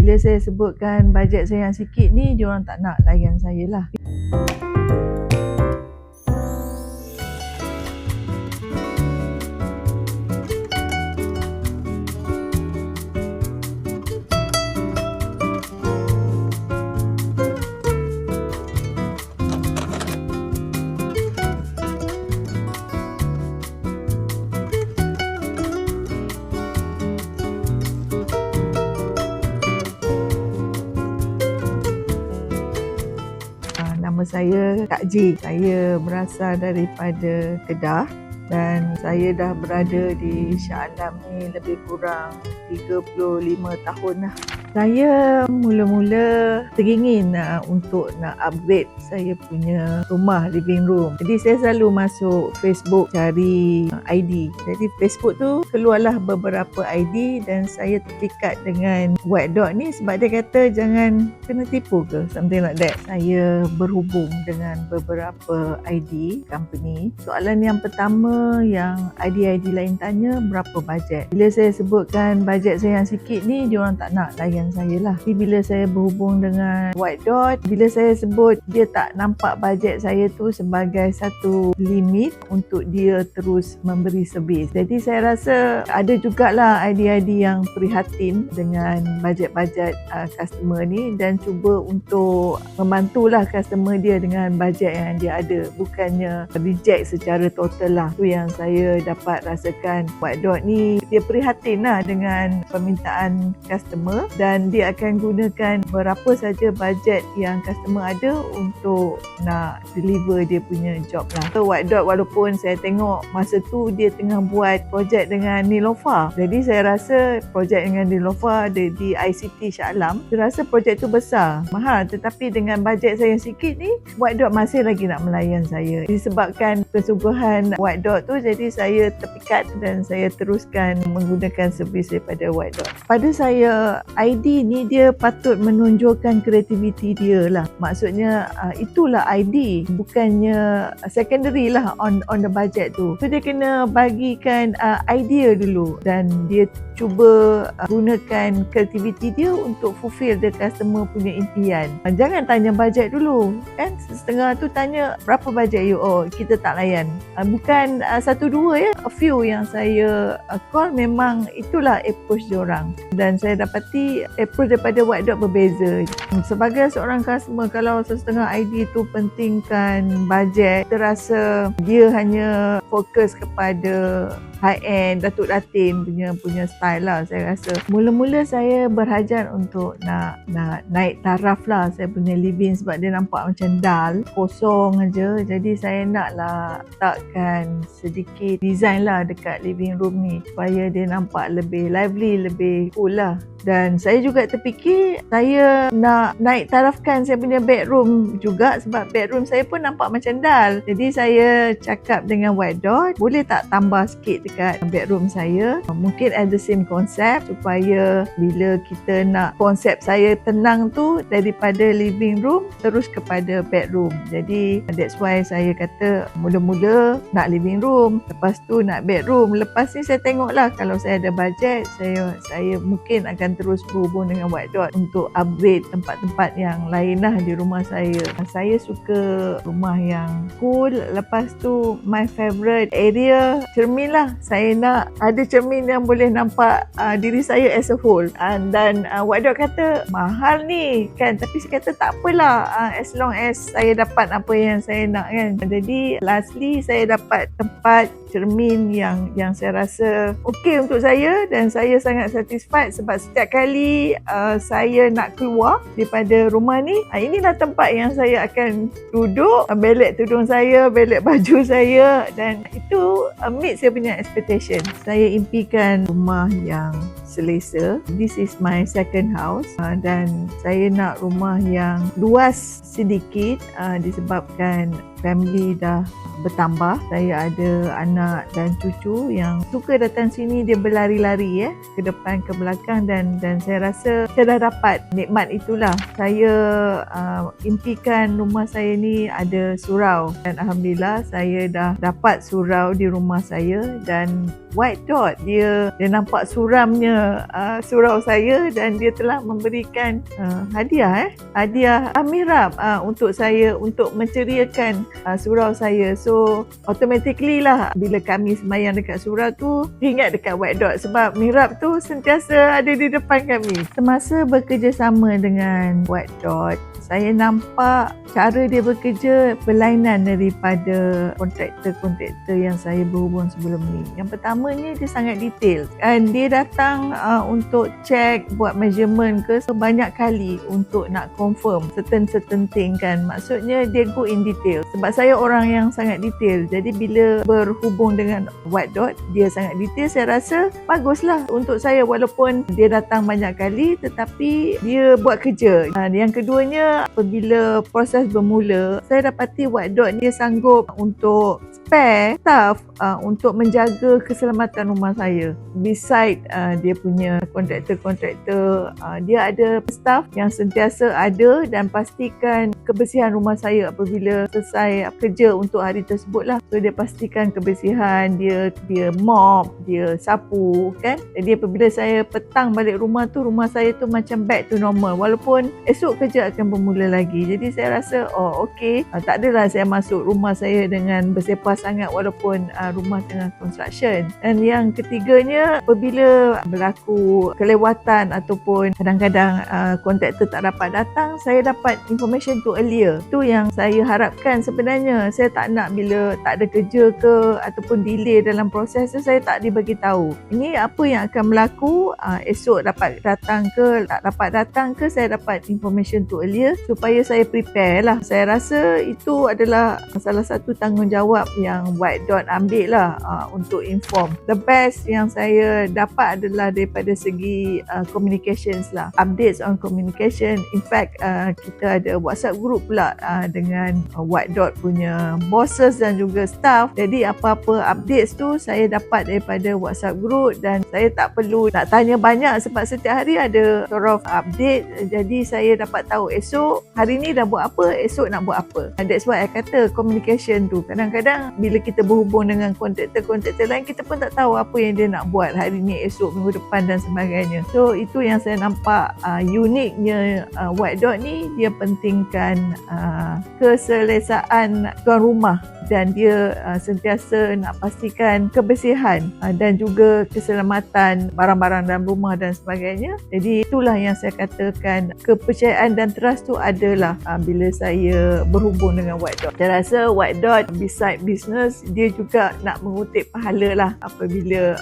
Bila saya sebutkan bajet saya yang sikit ni, diorang tak nak layan saya lah. Nama saya Kak J. Saya berasal daripada Kedah dan saya dah berada di Shah Alam ni lebih kurang 35 tahun lah. Saya mula-mula teringin untuk nak upgrade saya punya rumah, living room. Jadi saya selalu masuk Facebook cari ID. Jadi Facebook tu keluarlah beberapa ID dan saya terpikat dengan White Dot ni sebab dia kata jangan kena tipu ke, something like that. Saya berhubung dengan beberapa ID company. Soalan yang pertama yang ID-ID lain tanya, berapa bajet? Bila saya sebutkan bajet saya yang sikit ni, diorang tak nak layan saya lah. Tapi bila saya berhubung dengan White Dot, bila saya sebut, dia tak nampak bajet saya tu sebagai satu limit untuk dia terus memberi servis. Jadi saya rasa ada jugalah ID-ID yang prihatin dengan bajet-bajet customer ni dan cuba untuk membantulah customer dia dengan bajet yang dia ada, bukannya reject secara total lah. Itu yang saya dapat rasakan. White Dot ni dia prihatin lah dengan permintaan customer dan dia akan gunakan berapa saja bajet yang customer ada untuk nak deliver dia punya job lah. So, White Dot walaupun saya tengok masa tu dia tengah buat projek dengan Nilofa. Jadi saya rasa projek dengan Nilofa di ICT Shah Alam, saya rasa projek tu besar, mahal, tetapi dengan bajet saya yang sikit ni, White Dot masih lagi nak melayan saya. Disebabkan kesuguhan White Dot tu, jadi saya terpikat dan saya teruskan menggunakan servis daripada White Dot. Pada saya, ID ni dia patut menonjolkan kreativiti dia lah. Maksudnya itulah ID, bukannya secondary lah on the budget tu. So dia kena bagikan idea dulu dan dia cuba gunakan kreativiti dia untuk fulfill the customer punya impian. Jangan tanya bajet dulu kan, setengah tu tanya berapa bajet you, oh kita tak layan. Bukan satu dua ya, a few yang saya call memang itulah approach diorang dan saya dapati approach daripada White Dot berbeza. Sebagai seorang customer, kalau setengah ID tu pentingkan bajet, terasa dia hanya fokus kepada high-end, Datuk Datin punya style lah. Saya rasa mula-mula saya berhajat untuk nak naik taraf lah saya punya living sebab dia nampak macam dull, kosong aja. Jadi saya naklah letakkan sedikit design lah dekat living room ni supaya dia nampak lebih lively, lebih cool lah. Dan saya juga terfikir saya nak naik tarafkan saya punya bedroom juga sebab bedroom saya pun nampak macam dull. Jadi saya cakap dengan White Dot, boleh tak tambah sikit dekat bedroom saya, mungkin at the same concept supaya bila kita nak konsep saya tenang tu daripada living room terus kepada bedroom. Jadi that's why saya kata mula-mula nak living room, lepas tu nak bedroom, lepas ni saya tengoklah kalau saya ada bajet, saya mungkin akan terus berhubung dengan White Dot untuk upgrade tempat-tempat yang lain lah di rumah saya. Saya suka rumah yang cool, lepas tu my favourite area cermin lah. Saya nak ada cermin yang boleh nampak diri saya as a whole. Dan White Dot kata mahal ni kan, tapi saya kata tak apalah, as long as saya dapat apa yang saya nak kan. Jadi lastly saya dapat tempat cermin yang saya rasa okey untuk saya dan saya sangat satisfied sebab setiap kali saya nak keluar daripada rumah ni, inilah tempat yang saya akan duduk, belek tudung saya, belek baju saya dan itu meet saya punya expectation. Saya impikan rumah yang selesa. This is my second house dan saya nak rumah yang luas sedikit disebabkan family dah bertambah. Saya ada anak dan cucu yang suka datang sini, dia berlari-lari ke depan ke belakang dan saya rasa saya dah dapat nikmat itulah. Saya impikan rumah saya ni ada surau dan alhamdulillah saya dah dapat surau di rumah saya dan white dot. Dia nampak suramnya surau saya dan dia telah memberikan hadiah mihrab untuk saya untuk menceriakan surau saya. So automatically lah bila kami sembahyang dekat surau tu ingat dekat white dot sebab mihrab tu sentiasa ada di depan kami. Semasa bekerjasama dengan white dot, saya nampak cara dia bekerja berlainan daripada kontraktor-kontraktor yang saya berhubung sebelum ni. Yang pertamanya dia sangat detail. Dan dia datang untuk check, buat measurement ke sebanyak kali untuk nak confirm certain thing kan. Maksudnya dia go in detail. Sebab saya orang yang sangat detail. Jadi bila berhubung dengan white dot, dia sangat detail. Saya rasa baguslah untuk saya walaupun dia datang banyak kali tetapi dia buat kerja. Yang keduanya, apabila proses bermula, saya dapati white dot dia sanggup untuk spare staff untuk menjaga keselamatan rumah saya. Beside dia punya kontraktor, dia ada staff yang sentiasa ada dan pastikan kebersihan rumah saya apabila selesai kerja untuk hari tersebut lah. So dia pastikan kebersihan, dia mop, dia sapu kan. Jadi apabila saya petang balik rumah tu, rumah saya tu macam back to normal walaupun esok kerja akan bermula lagi. Jadi saya rasa okey, tak adalah saya masuk rumah saya dengan bersepah sangat walaupun rumah tengah construction. Dan yang ketiganya, apabila berlaku kelewatan ataupun kadang-kadang kontraktor tak dapat datang, saya dapat information tu earlier. Tu yang saya harapkan sebenarnya. Saya tak nak bila tak ada kerja ke ataupun delay dalam proses tu, saya tak dibagi tahu. Ini apa yang akan berlaku, esok dapat datang ke tak dapat datang ke, saya dapat information tu earlier supaya saya prepare lah. Saya rasa itu adalah salah satu tanggungjawab yang white dot ambil lah untuk inform. The best yang saya dapat adalah daripada segi communications lah, updates on communication. In fact kita ada WhatsApp group pula dengan white dot punya bosses dan juga staff. Jadi apa-apa updates tu saya dapat daripada WhatsApp group dan saya tak perlu nak tanya banyak sebab setiap hari ada sort of update. Jadi saya dapat tahu esok hari ni dah buat apa, esok nak buat apa. That's why I kata communication tu. Kadang-kadang bila kita berhubung dengan kontraktor lain, kita pun tak tahu apa yang dia nak buat hari ni, esok, minggu depan dan sebagainya. So itu yang saya nampak uniknya white dot ni. Dia pentingkan keselesaan tuan rumah dan dia sentiasa nak pastikan kebersihan dan juga keselamatan barang-barang dalam rumah dan sebagainya. Jadi itulah yang saya katakan kepercayaan dan trust tu adalah bila saya berhubung dengan white dot. Saya rasa white dot beside business, dia juga nak mengutip pahala lah apabila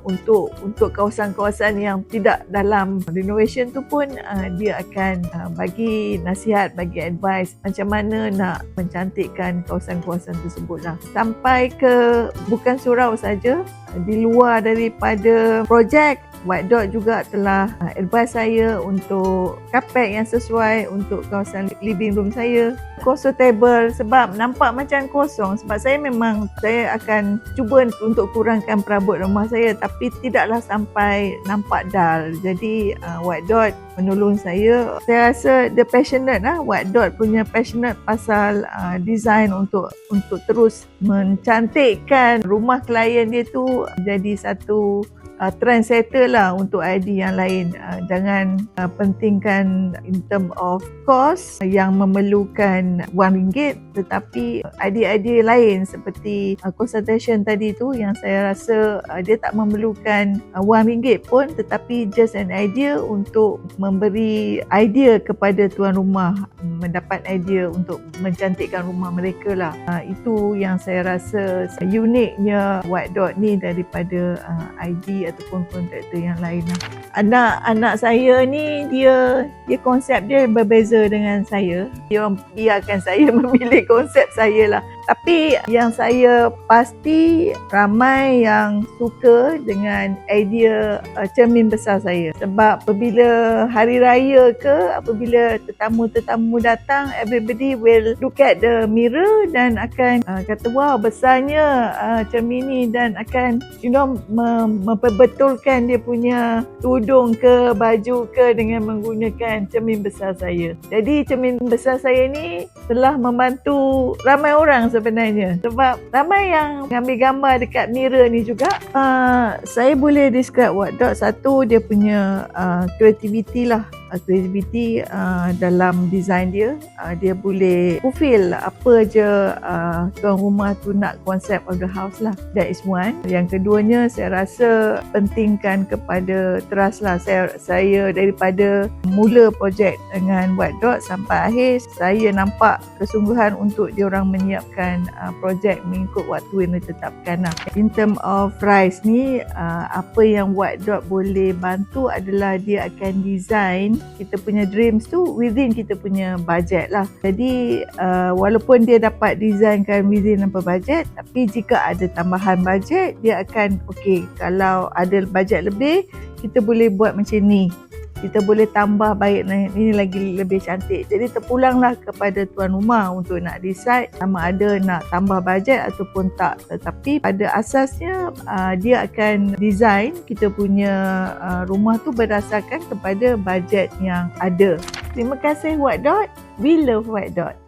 untuk kawasan-kawasan yang tidak dalam renovation tu pun dia akan bagi nasihat, bagi advice macam mana nak mencantikkan kawasan-kawasan tersebut lah. Sampai ke bukan surau saja, di luar daripada projek, white dot juga telah advise saya untuk kapet yang sesuai untuk kawasan living room saya. Kosong table sebab nampak macam kosong, sebab saya akan cuba untuk kurangkan perabot rumah saya tapi tidaklah sampai nampak dull. Jadi white dot menolong saya. Saya rasa dia passionate lah. White dot punya passionate pasal design untuk terus mencantikkan rumah klien dia tu jadi satu trendsetter lah untuk ID yang lain. Jangan pentingkan in term of cost yang memerlukan RM1 tetapi idea-idea lain seperti consultation tadi tu yang saya rasa dia tak memerlukan RM1 pun tetapi just an idea untuk memberi idea kepada tuan rumah, mendapat idea untuk mencantikkan rumah mereka lah. Itu yang saya rasa uniknya white dot ni daripada ID ataupun kontraktor yang lain lah. Anak saya ni dia konsep dia berbeza dengan saya. Dia orang biarkan saya memilih konsep saya lah. Tapi yang saya pasti ramai yang suka dengan idea cermin besar saya. Sebab apabila hari raya ke, apabila tetamu-tetamu datang, everybody will look at the mirror dan akan kata wow besarnya cermin ni, dan akan memperbetulkan dia punya tudung ke baju ke dengan menggunakan cermin besar saya. Jadi cermin besar saya ni telah membantu ramai orang sebenarnya. Sebab ramai yang ambil gambar dekat mirror ni juga. Saya boleh describe White Dot. Satu, dia punya creativity lah. Creativity dalam design dia. Dia boleh fulfill apa je tuan rumah tu nak, konsep of the house lah. That is one. Yang keduanya, saya rasa pentingkan kepada trust lah. Saya daripada mula projek dengan White Dot sampai akhir, saya nampak kesungguhan untuk diorang menyiapkan projek mengikut waktu yang ditetapkan lah. In term of price ni, apa yang White Dot boleh bantu adalah dia akan design kita punya dreams tu within kita punya budget lah. Jadi walaupun dia dapat designkan within apa budget, tapi jika ada tambahan budget, dia akan kalau ada budget lebih, kita boleh buat macam ni, kita boleh tambah baik ini lagi lebih cantik. Jadi terpulanglah kepada tuan rumah untuk nak decide sama ada nak tambah bajet ataupun tak. Tetapi pada asasnya dia akan design kita punya rumah tu berdasarkan kepada bajet yang ada. Terima kasih White Dot. We love White Dot.